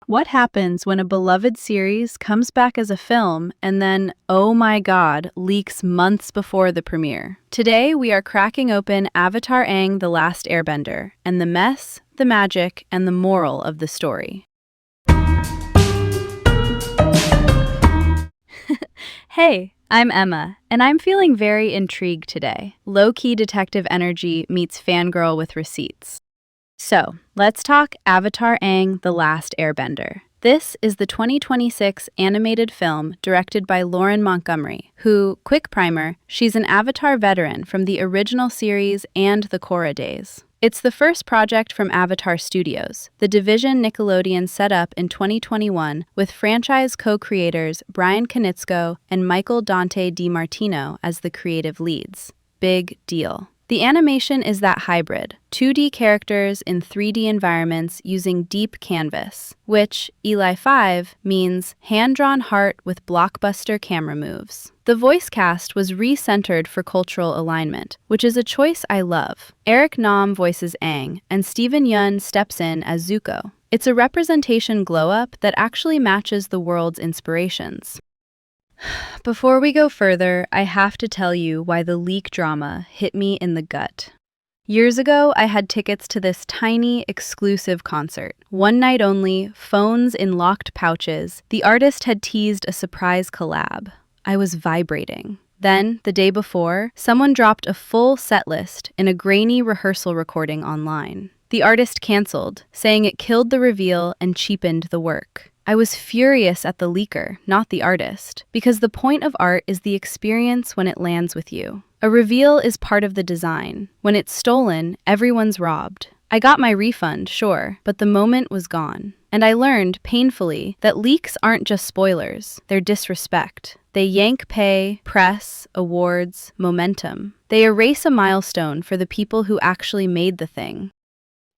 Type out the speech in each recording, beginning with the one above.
What happens when a beloved series comes back as a film and then, oh my god, leaks months before the premiere? Today, we are cracking open Avatar Aang: The Last Airbender and the mess, the magic, and the moral of the story. Hey, I'm Emma, and I'm feeling very intrigued today. Low-key detective energy meets fangirl with receipts. So, let's talk Avatar Aang: The Last Airbender. This is the 2026 animated film directed by Lauren Montgomery, who, quick primer, she's an Avatar veteran from the original series and the Korra days. It's the first project from Avatar Studios, the division Nickelodeon set up in 2021 with franchise co-creators Bryan Konietzko and Michael Dante DiMartino as the creative leads. Big deal. The animation is that hybrid, 2D characters in 3D environments using deep canvas, which, Eli 5, means hand-drawn heart with blockbuster camera moves. The voice cast was re-centered for cultural alignment, which is a choice I love. Eric Nam voices Aang, and Steven Yeun steps in as Zuko. It's a representation glow-up that actually matches the world's inspirations. Before we go further, I have to tell you why the leak drama hit me in the gut. Years ago, I had tickets to this tiny, exclusive concert. One night only, phones in locked pouches. The artist had teased a surprise collab. I was vibrating. Then, the day before, someone dropped a full set list in a grainy rehearsal recording online. The artist canceled, saying it killed the reveal and cheapened the work. I was furious at the leaker, not the artist, because the point of art is the experience when it lands with you. A reveal is part of the design. When it's stolen, everyone's robbed. I got my refund, sure, but the moment was gone. And I learned, painfully, that leaks aren't just spoilers, they're disrespect. They yank pay, press, awards, momentum. They erase a milestone for the people who actually made the thing.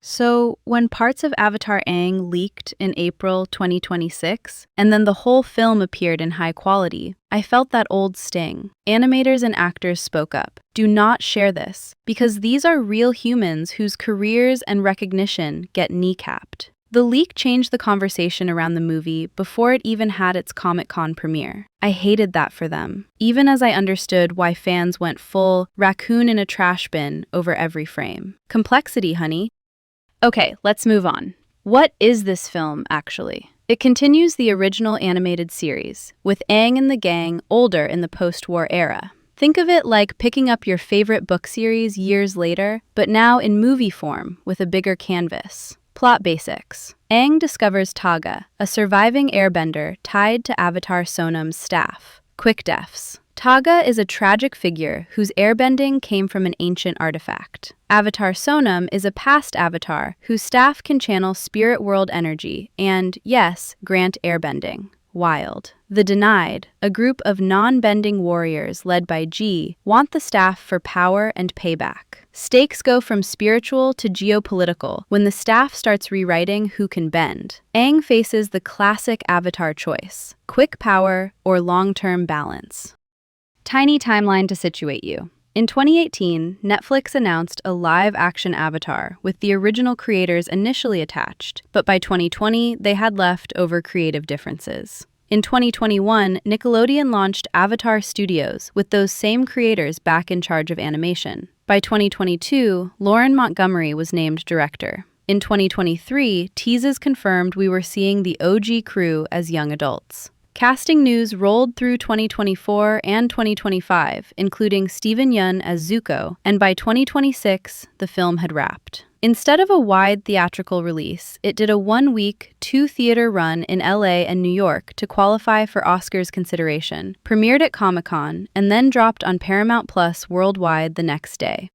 So, when parts of Avatar Aang leaked in April 2026, and then the whole film appeared in high quality, I felt that old sting. Animators and actors spoke up. Do not share this, because these are real humans whose careers and recognition get kneecapped. The leak changed the conversation around the movie before it even had its Comic-Con premiere. I hated that for them, even as I understood why fans went full raccoon in a trash bin over every frame. Complexity, honey. Okay, let's move on. What is this film, actually? It continues the original animated series, with Aang and the gang older in the post-war era. Think of it like picking up your favorite book series years later, but now in movie form with a bigger canvas. Plot basics. Aang discovers Tagga, a surviving airbender tied to Avatar Sonam's staff. Quick defs. Tagga is a tragic figure whose airbending came from an ancient artifact. Avatar Sonam is a past avatar whose staff can channel spirit world energy and, yes, grant airbending. Wild. The Denied, a group of non-bending warriors led by Ji, want the staff for power and payback. Stakes go from spiritual to geopolitical when the staff starts rewriting who can bend. Aang faces the classic Avatar choice: quick power or long-term balance. Tiny timeline to situate you. In 2018, Netflix announced a live-action Avatar with the original creators initially attached, but by 2020, they had left over creative differences. In 2021, Nickelodeon launched Avatar Studios with those same creators back in charge of animation. By 2022, Lauren Montgomery was named director. In 2023, teases confirmed we were seeing the OG crew as young adults. Casting news rolled through 2024 and 2025, including Steven Yeun as Zuko, and by 2026, the film had wrapped. Instead of a wide theatrical release, it did a one-week, two-theater run in LA and New York to qualify for Oscars consideration, premiered at Comic-Con, and then dropped on Paramount Plus worldwide the next day.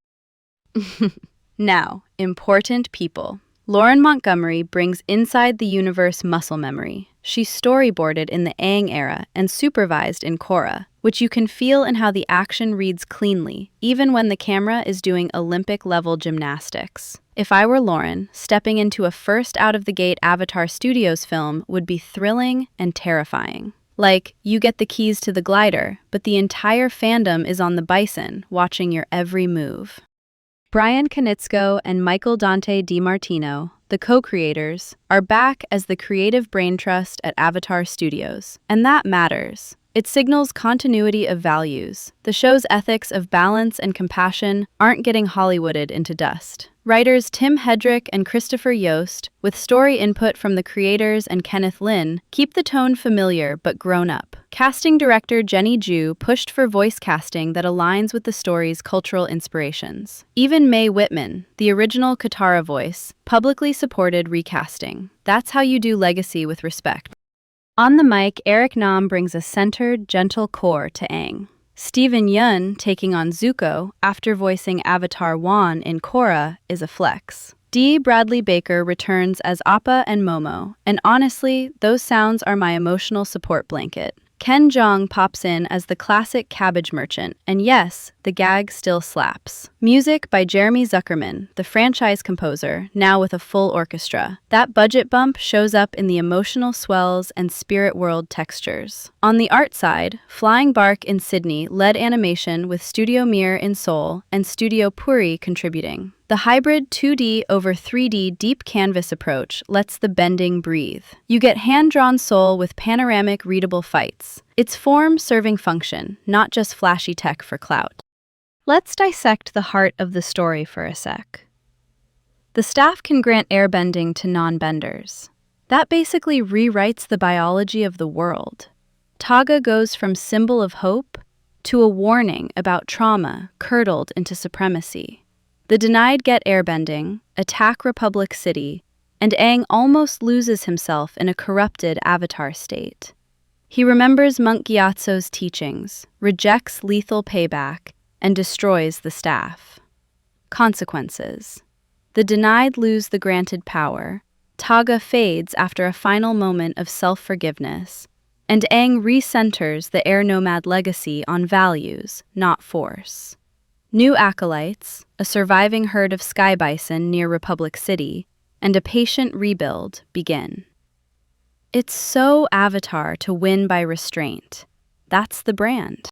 Now, important people. Lauren Montgomery brings inside the universe muscle memory. She storyboarded in the Aang era and supervised in Korra, which you can feel in how the action reads cleanly, even when the camera is doing Olympic-level gymnastics. If I were Lauren, stepping into a first out-of-the-gate Avatar Studios film would be thrilling and terrifying. Like, you get the keys to the glider, but the entire fandom is on the bison, watching your every move. Bryan Konietzko and Michael Dante DiMartino, the co-creators, are back as the creative brain trust at Avatar Studios, and that matters. It signals continuity of values. The show's ethics of balance and compassion aren't getting Hollywooded into dust. Writers Tim Hedrick and Christopher Yost, with story input from the creators and Kenneth Lin, keep the tone familiar but grown up. Casting director Jenny Ju pushed for voice casting that aligns with the story's cultural inspirations. Even Mae Whitman, the original Katara voice, publicly supported recasting. That's how you do legacy with respect. On the mic, Eric Nam brings a centered, gentle core to Aang. Steven Yeun taking on Zuko after voicing Avatar Wan in Korra is a flex. D. Bradley Baker returns as Appa and Momo, and honestly, those sounds are my emotional support blanket. Ken Jeong pops in as the classic cabbage merchant, and yes, the gag still slaps. Music by Jeremy Zuckerman, the franchise composer, now with a full orchestra. That budget bump shows up in the emotional swells and spirit world textures. On the art side, Flying Bark in Sydney led animation with Studio Mir in Seoul and Studio Puri contributing. The hybrid 2D over 3D deep canvas approach lets the bending breathe. You get hand-drawn soul with panoramic readable fights. It's form serving function, not just flashy tech for clout. Let's dissect the heart of the story for a sec. The staff can grant airbending to non-benders. That basically rewrites the biology of the world. Taga goes from symbol of hope to a warning about trauma curdled into supremacy. The denied get airbending, attack Republic City, and Aang almost loses himself in a corrupted avatar state. He remembers Monk Gyatso's teachings, rejects lethal payback, and destroys the staff. Consequences. The denied lose the granted power, Taga fades after a final moment of self-forgiveness, and Aang recenters the air nomad legacy on values, not force. New acolytes, a surviving herd of sky bison near Republic City, and a patient rebuild begin. It's so Avatar to win by restraint. That's the brand.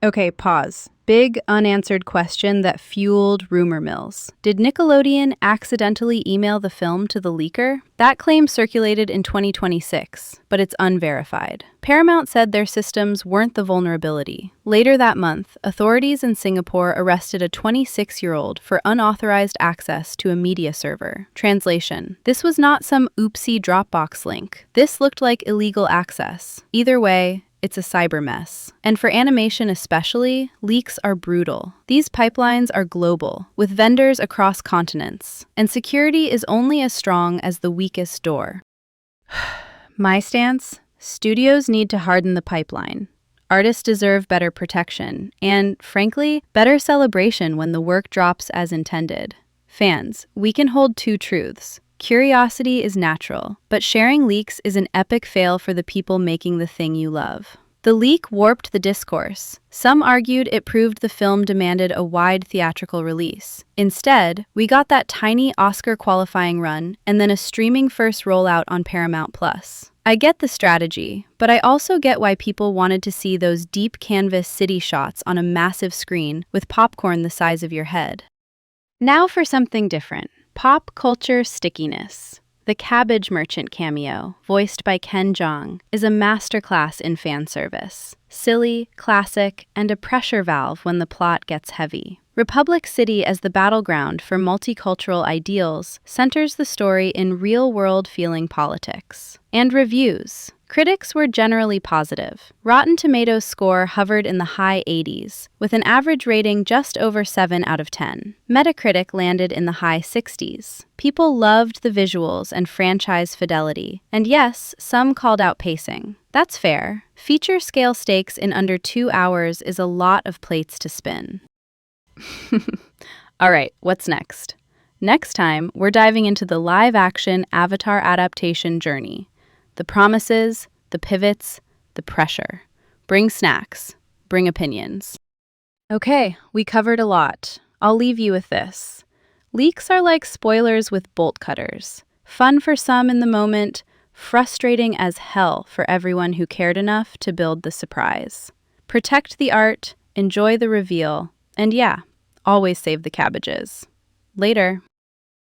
Okay, pause. Big unanswered question that fueled rumor mills. Did Nickelodeon accidentally email the film to the leaker? That claim circulated in 2026, but it's unverified. Paramount said their systems weren't the vulnerability. Later that month, authorities in Singapore arrested a 26-year-old for unauthorized access to a media server. Translation: this was not some oopsie Dropbox link. This looked like illegal access. Either way, it's a cyber mess. And for animation especially, leaks are brutal. These pipelines are global, with vendors across continents, and security is only as strong as the weakest door. My stance? Studios need to harden the pipeline. Artists deserve better protection, and, frankly, better celebration when the work drops as intended. Fans, we can hold two truths. Curiosity is natural, but sharing leaks is an epic fail for the people making the thing you love. The leak warped the discourse. Some argued it proved the film demanded a wide theatrical release. Instead, we got that tiny Oscar-qualifying run and then a streaming-first rollout on Paramount+. I get the strategy, but I also get why people wanted to see those deep canvas city shots on a massive screen with popcorn the size of your head. Now for something different. Pop culture stickiness. The Cabbage Merchant cameo, voiced by Ken Jeong, is a masterclass in fan service. Silly, classic, and a pressure valve when the plot gets heavy. Republic City as the battleground for multicultural ideals centers the story in real-world feeling politics. And reviews. Critics were generally positive. Rotten Tomatoes score hovered in the high 80s, with an average rating just over 7 out of 10. Metacritic landed in the high 60s. People loved the visuals and franchise fidelity, and yes, some called out pacing. That's fair. Feature-scale stakes in under 2 hours is a lot of plates to spin. All right, what's next? Next time, we're diving into the live-action Avatar adaptation journey. The promises, the pivots, the pressure. Bring snacks. Bring opinions. Okay, we covered a lot. I'll leave you with this. Leaks are like spoilers with bolt cutters. Fun for some in the moment, frustrating as hell for everyone who cared enough to build the surprise. Protect the art, enjoy the reveal, and yeah, always save the cabbages. Later.